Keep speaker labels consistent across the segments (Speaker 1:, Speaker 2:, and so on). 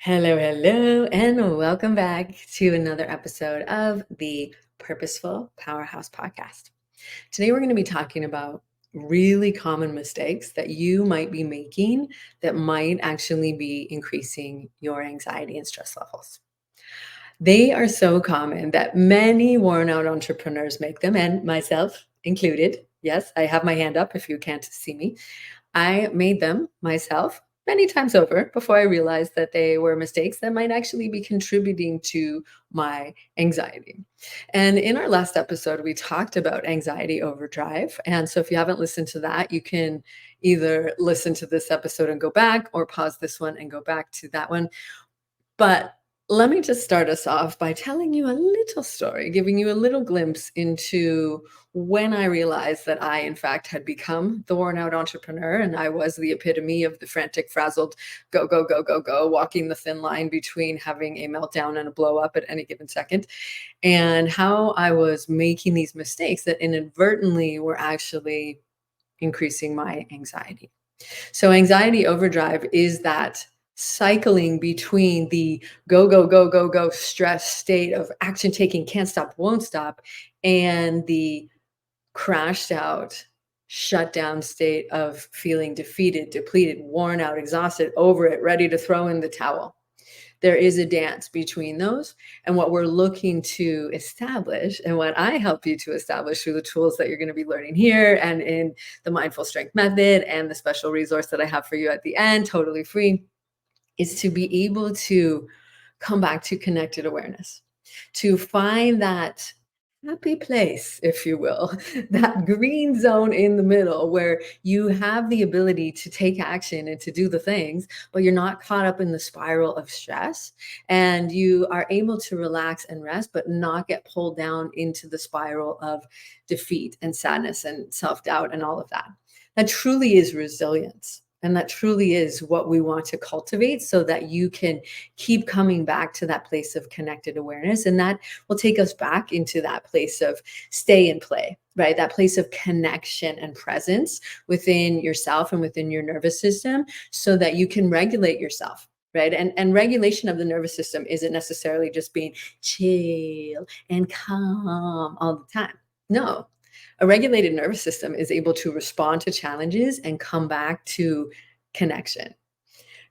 Speaker 1: Hello, hello, and welcome back to another episode of the Purposeful Powerhouse Podcast. Today, we're going to be talking about really common mistakes that you might be making that might actually be increasing your anxiety and stress levels. They are so common that many worn out entrepreneurs make them, and myself included. Yes, I have my hand up if you can't see me. I made them myself many times over before I realized that they were mistakes that might actually be contributing to my anxiety. And in our last episode, we talked about anxiety overdrive. And so if you haven't listened to that, you can either listen to this episode and go back or pause this one and go back to that one. But let me just start us off by telling you a little story, giving you a little glimpse into when I realized that I, in fact, had become the worn out entrepreneur and I was the epitome of the frantic, frazzled, go, go, go, go, go, walking the thin line between having a meltdown and a blow up at any given second, and how I was making these mistakes that inadvertently were actually increasing my anxiety. So anxiety overdrive is that cycling between the go, go, go, go, go stress state of action taking, can't stop, won't stop, and the crashed out, shut down state of feeling defeated, depleted, worn out, exhausted, over it, ready to throw in the towel. There is a dance between those. And what we're looking to establish, and what I help you to establish through the tools that you're going to be learning here and in the Mindful Strength Method and the special resource that I have for you at the end, totally free, is to be able to come back to connected awareness, to find that happy place, if you will, that green zone in the middle where you have the ability to take action and to do the things, but you're not caught up in the spiral of stress and you are able to relax and rest, but not get pulled down into the spiral of defeat and sadness and self doubt and all of that. That truly is resilience. And that truly is what we want to cultivate so that you can keep coming back to that place of connected awareness. And that will take us back into that place of stay and play, right? That place of connection and presence within yourself and within your nervous system so that you can regulate yourself. Right. And regulation of the nervous system isn't necessarily just being chill and calm all the time. No, a regulated nervous system is able to respond to challenges and come back to connection.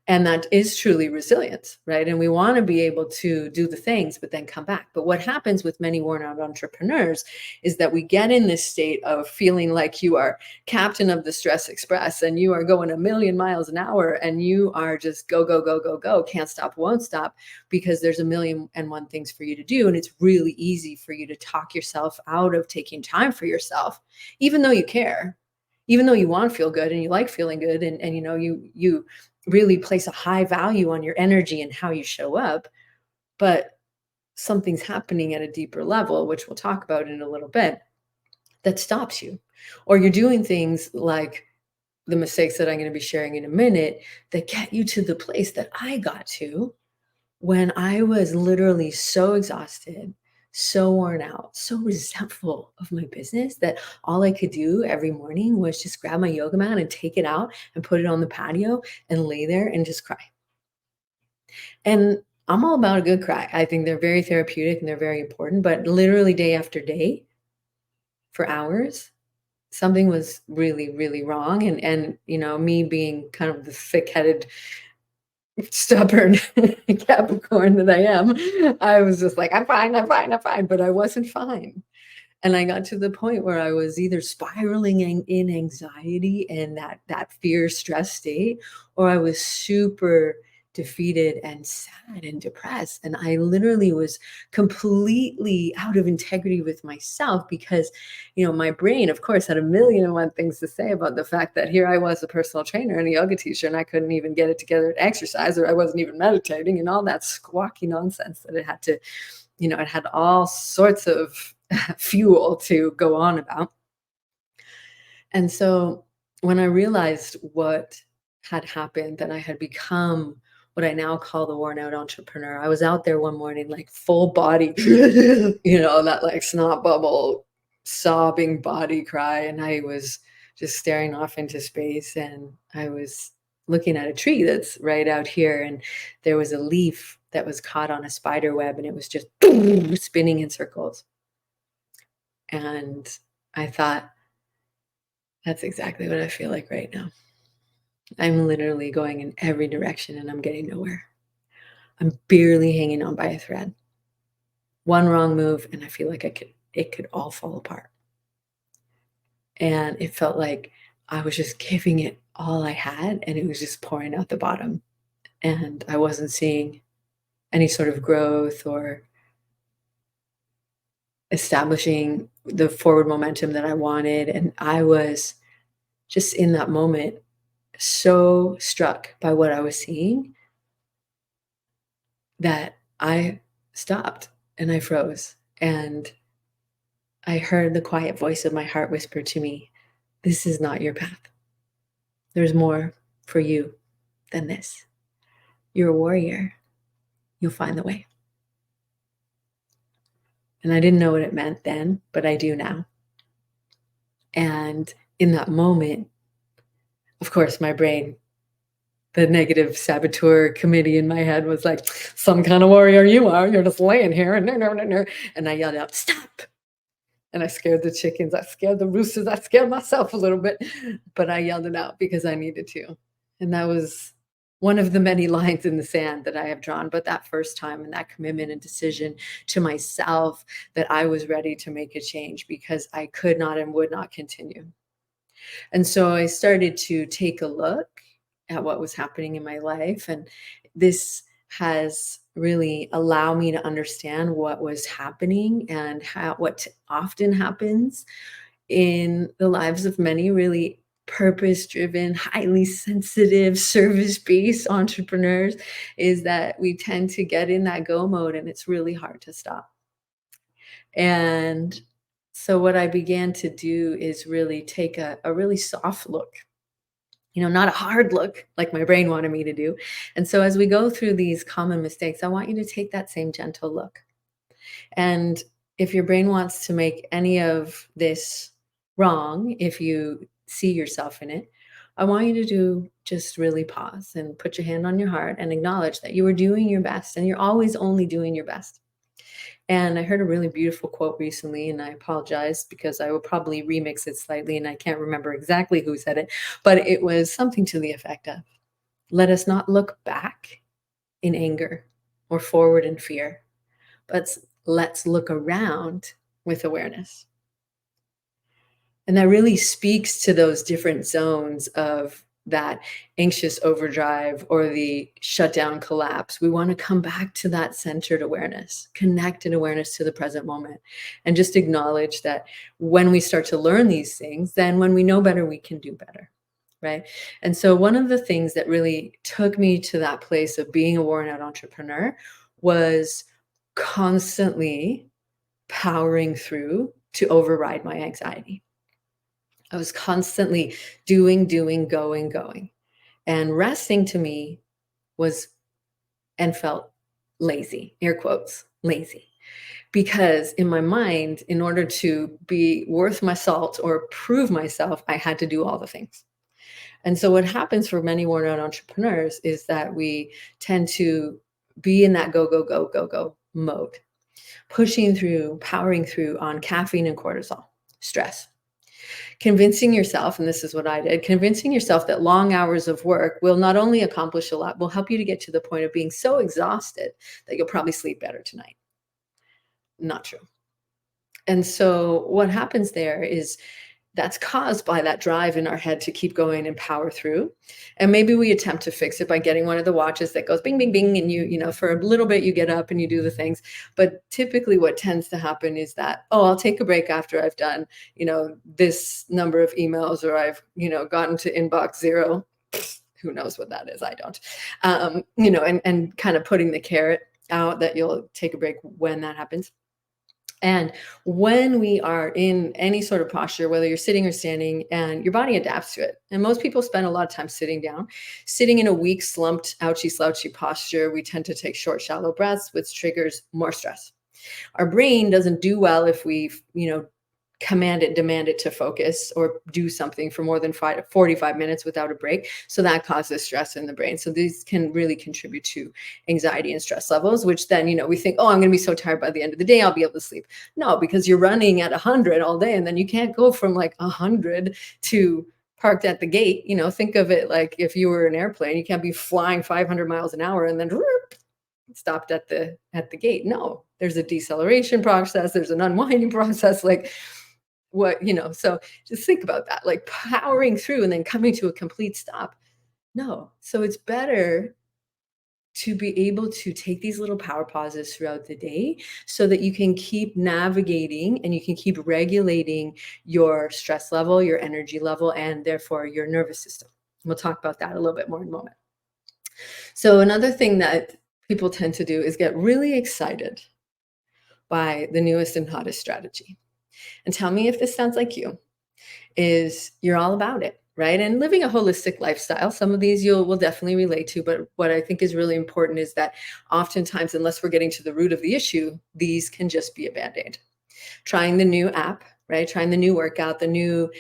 Speaker 1: And that is truly resilience, right? And we want to be able to do the things, but then come back. But what happens with many worn out entrepreneurs is that we get in this state of feeling like you are captain of the stress express and you are going a million miles an hour and you are just go, go, go, go, go, can't stop, won't stop, because there's a million and one things for you to do. And it's really easy for you to talk yourself out of taking time for yourself, even though you care, even though you want to feel good and you like feeling good and you know you really place a high value on your energy and how you show up, but something's happening at a deeper level, which we'll talk about in a little bit, that stops you. Or you're doing things like the mistakes that I'm going to be sharing in a minute that get you to the place that I got to when I was literally so exhausted, so worn out, so resentful of my business that all I could do every morning was just grab my yoga mat and take it out and put it on the patio and lay there and just cry. And I'm all about a good cry. I think they're very therapeutic and they're very important, but literally day after day for hours, something was really, really wrong. And you know, me being kind of the thick-headed stubborn Capricorn that I am, I was just like, I'm fine, I'm fine, I'm fine. But I wasn't fine. And I got to the point where I was either spiraling in anxiety and that fear stress state, or I was super defeated and sad and depressed. And I literally was completely out of integrity with myself because, you know, my brain, of course, had a million and one things to say about the fact that here I was a personal trainer and a yoga teacher, and I couldn't even get it together to exercise, or I wasn't even meditating, and all that squawky nonsense that it had to, you know, it had all sorts of fuel to go on about. And so when I realized what had happened, that I had become what I now call the worn out entrepreneur, I was out there one morning, like full body, you know, that like snot bubble, sobbing body cry. And I was just staring off into space and I was looking at a tree that's right out here, and there was a leaf that was caught on a spider web, and it was just spinning in circles. And I thought, that's exactly what I feel like right now. I'm literally going in every direction and I'm getting nowhere. I'm barely hanging on by a thread. One wrong move and I feel like it could all fall apart. And it felt like I was just giving it all I had and it was just pouring out the bottom. And I wasn't seeing any sort of growth or establishing the forward momentum that I wanted. And I was just in that moment so struck by what I was seeing that I stopped and I froze. And I heard the quiet voice of my heart whisper to me, "This is not your path. There's more for you than this. You're a warrior. You'll find the way." And I didn't know what it meant then, but I do now. And in that moment, of course, my brain, the negative saboteur committee in my head was like, "Some kind of warrior you are. You're just laying here." And I yelled out, "Stop." And I scared the chickens. I scared the roosters. I scared myself a little bit, but I yelled it out because I needed to. And that was one of the many lines in the sand that I have drawn. But that first time and that commitment and decision to myself that I was ready to make a change because I could not and would not continue. And so I started to take a look at what was happening in my life. And this has really allowed me to understand what was happening and how what often happens in the lives of many really purpose driven, highly sensitive, service based entrepreneurs is that we tend to get in that go mode and it's really hard to stop. And so, what I began to do is really take a really soft look, not a hard look like my brain wanted me to do. And so, as we go through these common mistakes, I want you to take that same gentle look. And if your brain wants to make any of this wrong, if you see yourself in it, I want you to do just really pause and put your hand on your heart and acknowledge that you are doing your best and you're always only doing your best. And I heard a really beautiful quote recently, and I apologize because I will probably remix it slightly and I can't remember exactly who said it, but it was something to the effect of, "Let us not look back in anger or forward in fear, but let's look around with awareness." And that really speaks to those different zones of that anxious overdrive or the shutdown collapse. We want to come back to that centered awareness, connected awareness to the present moment, and just acknowledge that when we start to learn these things, then when we know better, we can do better. Right. And so, one of the things that really took me to that place of being a worn out entrepreneur was constantly powering through to override my anxiety. I was constantly doing, going. And resting to me was and felt lazy, air quotes, lazy. Because in my mind, in order to be worth my salt or prove myself, I had to do all the things. And so what happens for many worn out entrepreneurs is that we tend to be in that go mode, pushing through, powering through on caffeine and cortisol, stress. Convincing yourself, and this is what I did, convincing yourself that long hours of work will not only accomplish a lot, will help you to get to the point of being so exhausted that you'll probably sleep better tonight. Not true. And so what happens there is that's caused by that drive in our head to keep going and power through. And maybe we attempt to fix it by getting one of the watches that goes bing, bing, bing. And for a little bit, you get up and you do the things. But typically what tends to happen is that, oh, I'll take a break after I've done, this number of emails or I've, gotten to inbox zero. Who knows what that is? I don't, and kind of putting the carrot out that you'll take a break when that happens. And when we are in any sort of posture, whether you're sitting or standing, and your body adapts to it. And most people spend a lot of time sitting down. Sitting in a weak, slumped, ouchy, slouchy posture, we tend to take short, shallow breaths, which triggers more stress. Our brain doesn't do well if we, command it, demand it to focus or do something for more than 45 minutes without a break. So that causes stress in the brain. So these can really contribute to anxiety and stress levels, which then, we think, oh, I'm going to be so tired by the end of the day, I'll be able to sleep. No, because you're running at 100 all day, and then you can't go from like 100 to parked at the gate. Think of it like if you were an airplane, you can't be flying 500 miles an hour and then stopped at the gate. No, there's a deceleration process, there's an unwinding process, like so just think about that, like powering through and then coming to a complete stop. No. So it's better to be able to take these little power pauses throughout the day so that you can keep navigating and you can keep regulating your stress level, your energy level, and therefore your nervous system. We'll talk about that a little bit more in a moment. So another thing that people tend to do is get really excited by the newest and hottest strategy. And tell me if this sounds like you, is you're all about it, right? And living a holistic lifestyle, some of these will definitely relate to, but what I think is really important is that oftentimes, unless we're getting to the root of the issue, these can just be a Band-Aid. Trying the new app, right? Trying the new workout, the new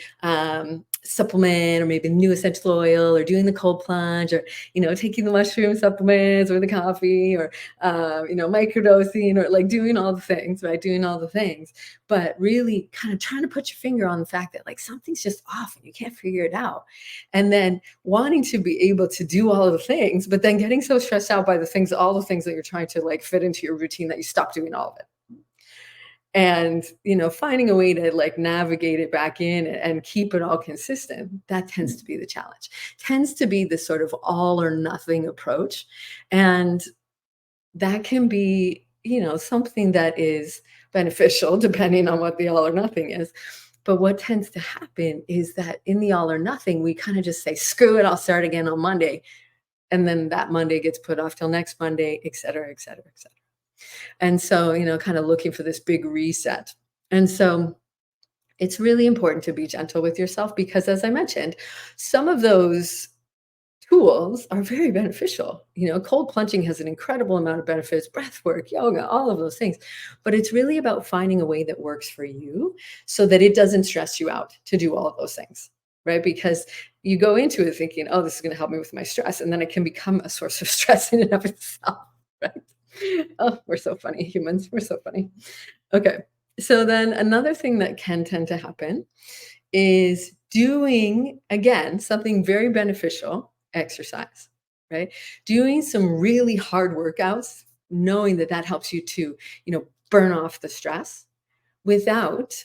Speaker 1: supplement, or maybe the new essential oil, or doing the cold plunge, or taking the mushroom supplements, or the coffee, or microdosing, or like doing all the things, right? Doing all the things, but really kind of trying to put your finger on the fact that like something's just off and you can't figure it out, and then wanting to be able to do all of the things, but then getting so stressed out by all the things that you're trying to like fit into your routine that you stop doing all of it. And finding a way to like navigate it back in and keep it all consistent, that tends to be the challenge, tends to be this sort of all or nothing approach. And that can be something that is beneficial depending on what the all or nothing is. But what tends to happen is that in the all or nothing, we kind of just say, screw it, I'll start again on Monday, and then that Monday gets put off till next Monday, et cetera, et cetera, et cetera. And so, kind of looking for this big reset. And so it's really important to be gentle with yourself because, as I mentioned, some of those tools are very beneficial. Cold plunging has an incredible amount of benefits, breath work, yoga, all of those things. But it's really about finding a way that works for you so that it doesn't stress you out to do all of those things, right? Because you go into it thinking, oh, this is going to help me with my stress. And then it can become a source of stress in and of itself, right? Oh, we're so funny, humans. We're so funny. Okay. So then another thing that can tend to happen is doing, again, something very beneficial, exercise, right? Doing some really hard workouts, knowing that that helps you to, burn off the stress without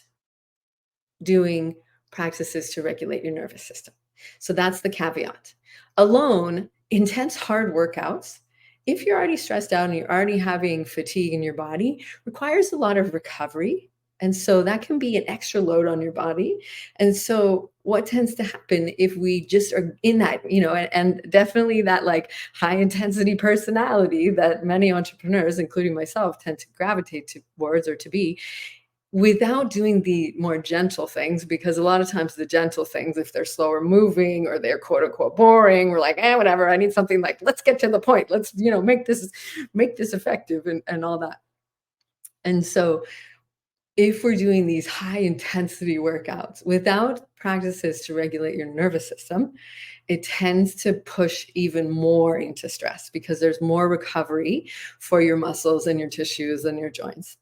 Speaker 1: doing practices to regulate your nervous system. So that's the caveat. Alone, intense hard workouts, if you're already stressed out and you're already having fatigue in your body, requires a lot of recovery. And so that can be an extra load on your body. And so what tends to happen if we just are in that, and definitely that like high intensity personality that many entrepreneurs, including myself, tend to gravitate towards or to be, without doing the more gentle things, because a lot of times the gentle things, if they're slower moving or they're quote unquote boring, we're like, whatever, I need something like, let's get to the point. Let's, make this effective and all that. And so if we're doing these high intensity workouts without practices to regulate your nervous system, it tends to push even more into stress because there's more recovery for your muscles and your tissues and your joints.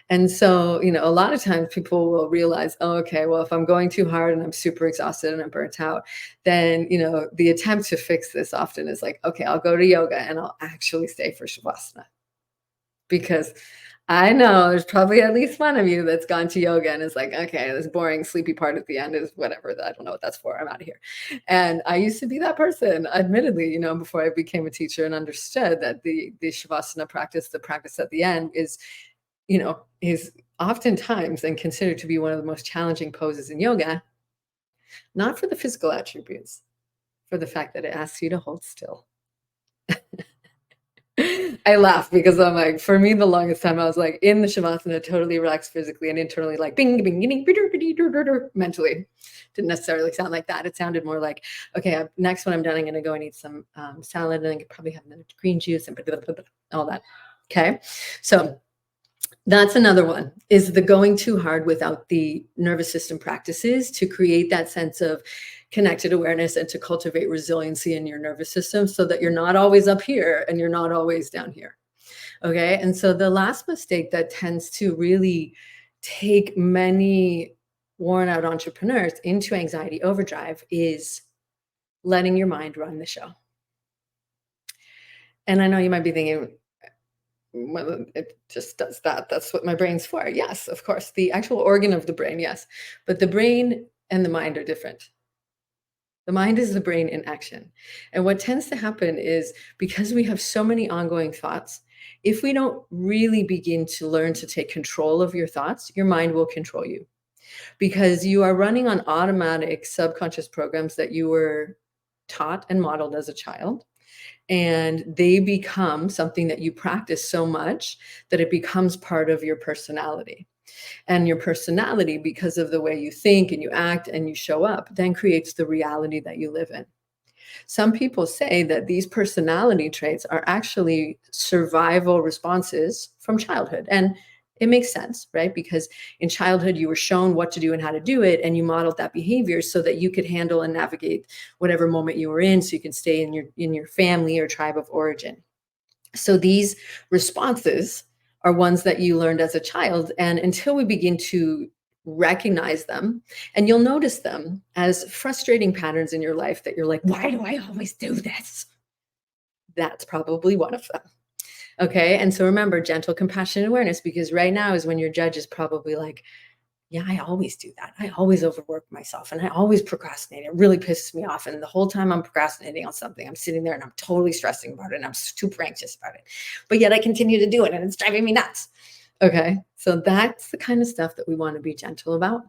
Speaker 1: And so, a lot of times people will realize, oh, okay, well, if I'm going too hard and I'm super exhausted and I'm burnt out, then, the attempt to fix this often is like, okay, I'll go to yoga and I'll actually stay for Shavasana. Because I know there's probably at least one of you that's gone to yoga and is like, okay, this boring, sleepy part at the end is whatever. I don't know what that's for. I'm out of here. And I used to be that person, admittedly, before I became a teacher and understood that the Shavasana practice, the practice at the end is oftentimes and considered to be one of the most challenging poses in yoga, not for the physical attributes, for the fact that it asks you to hold still. I laugh because I'm like, for me, the longest time I was like in the Shavasana, totally relaxed physically and internally, like bing, bing, bing, bing, mentally. Didn't necessarily sound like that. It sounded more like, okay, next when I'm done, I'm going to go and eat some salad and I could probably have a green juice and all that. Okay. So That's another one, is the going too hard without the nervous system practices to create that sense of connected awareness and to cultivate resiliency in your nervous system so that you're not always up here and you're not always down here. Okay. And so the last mistake that tends to really take many worn out entrepreneurs into anxiety overdrive is letting your mind run the show. And I know you might be thinking, well, it just does that. That's what my brain's for. Yes, of course. The actual organ of the brain, yes. But the brain and the mind are different. The mind is the brain in action. And what tends to happen is because we have so many ongoing thoughts, if we don't really begin to learn to take control of your thoughts, your mind will control you because you are running on automatic subconscious programs that you were taught and modeled as a child. And they become something that you practice so much that it becomes part of your personality. And your personality, because of the way you think and you act and you show up, then creates the reality that you live in. Some people say that these personality traits are actually survival responses from childhood. And it makes sense, right? Because in childhood, you were shown what to do and how to do it, and you modeled that behavior so that you could handle and navigate whatever moment you were in, so you can stay in your family or tribe of origin. So these responses are ones that you learned as a child. And until we begin to recognize them, and you'll notice them as frustrating patterns in your life that you're like, why do I always do this? That's probably one of them. Okay. And so remember gentle compassion and awareness, because right now is when your judge is probably like, yeah, I always do that. I always overwork myself and I always procrastinate. It really pisses me off. And the whole time I'm procrastinating on something, I'm sitting there and I'm totally stressing about it and I'm super anxious about it. But yet I continue to do it and it's driving me nuts. Okay. So that's the kind of stuff that we want to be gentle about,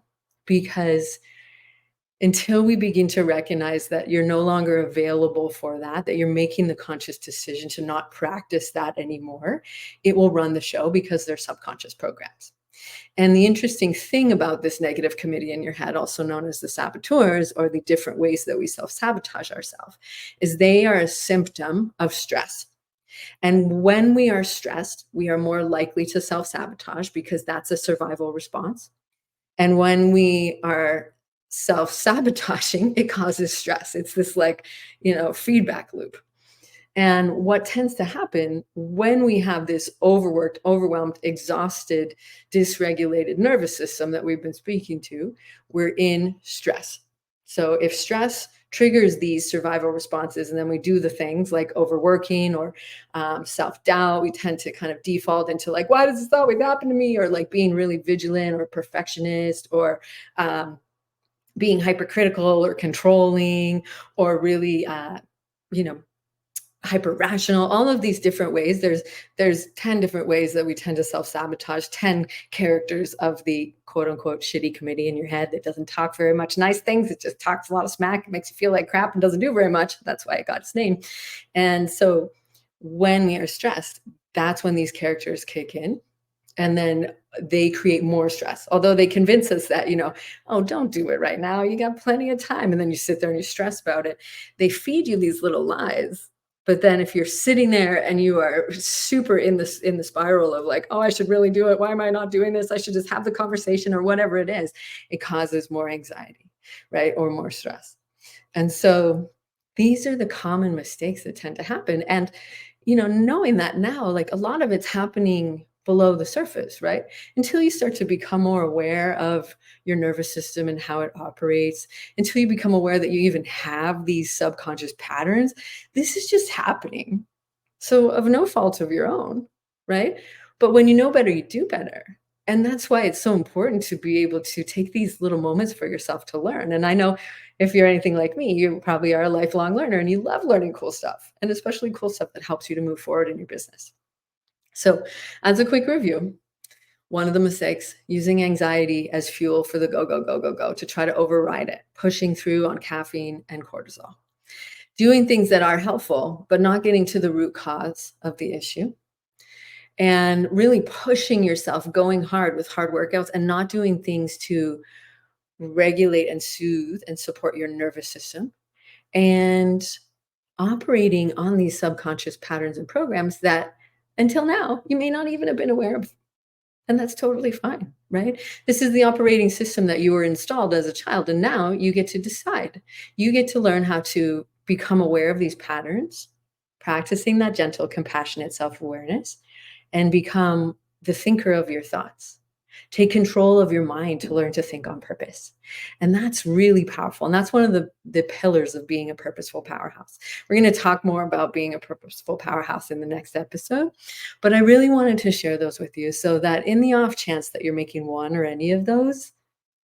Speaker 1: because until we begin to recognize that you're no longer available for that, that you're making the conscious decision to not practice that anymore, it will run the show because they're subconscious programs. And the interesting thing about this negative committee in your head, also known as the saboteurs, or the different ways that we self sabotage ourselves, is they are a symptom of stress. And when we are stressed, we are more likely to self sabotage because that's a survival response. And when we are self sabotaging, it causes stress. It's this like, feedback loop. And what tends to happen when we have this overworked, overwhelmed, exhausted, dysregulated nervous system that we've been speaking to, we're in stress. So if stress triggers these survival responses, and then we do the things like overworking or self doubt, we tend to kind of default into like, why does this always happen to me? Or like being really vigilant or perfectionist, or being hypercritical or controlling, or really, you know, hyper rational, all of these different ways. There's 10 different ways that we tend to self-sabotage, 10 characters of the quote unquote shitty committee in your head that doesn't talk very much nice things. It just talks a lot of smack. It makes you feel like crap and doesn't do very much. That's why it got its name. And so when we are stressed, that's when these characters kick in. And then they create more stress. Although they convince us that, oh, don't do it right now. You got plenty of time. And then you sit there and you stress about it. They feed you these little lies. But then if you're sitting there and you are super in the spiral of like, oh, I should really do it. Why am I not doing this? I should just have the conversation or whatever it is. It causes more anxiety, right? Or more stress. And so these are the common mistakes that tend to happen. And, knowing that now, like a lot of it's happening below the surface, right? Until you start to become more aware of your nervous system and how it operates, until you become aware that you even have these subconscious patterns, this is just happening. So, of no fault of your own, right? But when you know better, you do better. And that's why it's so important to be able to take these little moments for yourself to learn. And I know if you're anything like me, you probably are a lifelong learner and you love learning cool stuff, and especially cool stuff that helps you to move forward in your business. So, as a quick review, one of the mistakes, using anxiety as fuel for the go, go, go, go, go to try to override it, pushing through on caffeine and cortisol, doing things that are helpful, but not getting to the root cause of the issue, and really pushing yourself, going hard with hard workouts and not doing things to regulate and soothe and support your nervous system, and operating on these subconscious patterns and programs that until now you may not even have been aware of. And that's totally fine, right? This is the operating system that you were installed as a child, and now you get to decide. You get to learn how to become aware of these patterns, practicing that gentle, compassionate self awareness, and become the thinker of your thoughts. Take control of your mind to learn to think on purpose. And that's really powerful. And that's one of the pillars of being a purposeful powerhouse. We're going to talk more about being a purposeful powerhouse in the next episode. But I really wanted to share those with you so that in the off chance that you're making one or any of those,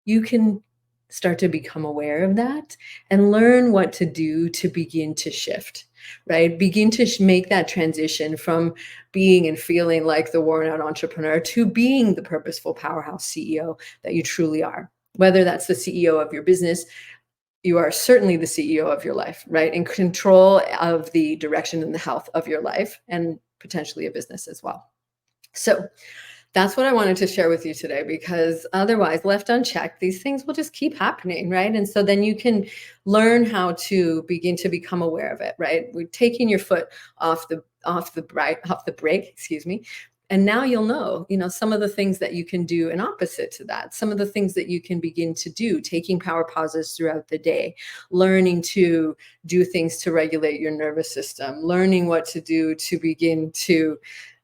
Speaker 1: you can start to become aware of that and learn what to do to begin to shift, right? Begin to make that transition from being and feeling like the worn out entrepreneur to being the purposeful powerhouse CEO that you truly are. Whether that's the CEO of your business, you are certainly the CEO of your life, right? In control of the direction and the health of your life and potentially a business as well. So, that's what I wanted to share with you today because otherwise, left unchecked, these things will just keep happening, right? And so then you can learn how to begin to become aware of it, right? We're taking your foot off the brake, excuse me. And now you'll know, some of the things that you can do and opposite to that, some of the things that you can begin to do, taking power pauses throughout the day, learning to do things to regulate your nervous system, learning what to do to begin to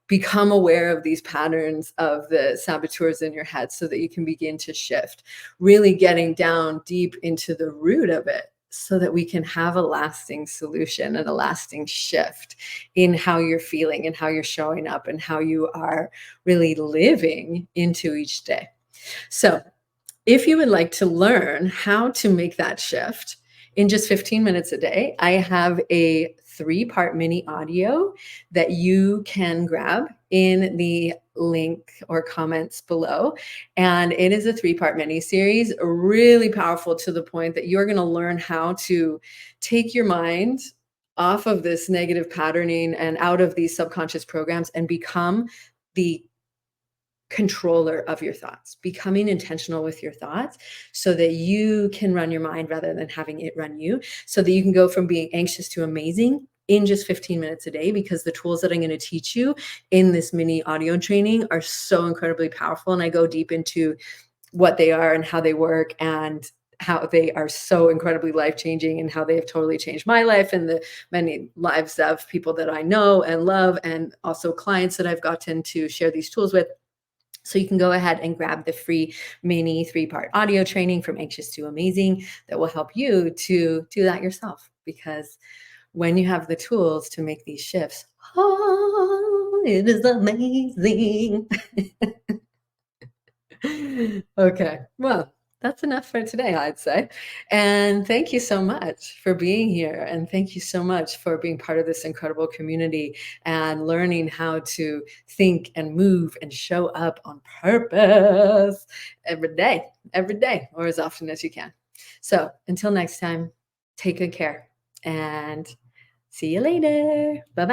Speaker 1: become aware of these patterns of the saboteurs in your head so that you can begin to shift, really getting down deep into the root of it so that we can have a lasting solution and a lasting shift in how you're feeling and how you're showing up and how you are really living into each day. So, if you would like to learn how to make that shift in just 15 minutes a day, I have a 3-part mini audio that you can grab in the link or comments below. And it is a 3-part mini series, really powerful to the point that you're going to learn how to take your mind off of this negative patterning and out of these subconscious programs and become the controller of your thoughts, becoming intentional with your thoughts so that you can run your mind rather than having it run you, so that you can go from being anxious to amazing in just 15 minutes a day, because the tools that I'm going to teach you in this mini audio training are so incredibly powerful. And I go deep into what they are and how they work and how they are so incredibly life-changing and how they have totally changed my life and the many lives of people that I know and love, and also clients that I've gotten to share these tools with. So you can go ahead and grab the free mini 3-part audio training from anxious to amazing that will help you to do that yourself. Because when you have the tools to make these shifts, oh, it is amazing. Okay, well, that's enough for today, I'd say. And thank you so much for being here. And thank you so much for being part of this incredible community and learning how to think and move and show up on purpose every day, or as often as you can. So until next time, take good care and see you later. Bye bye.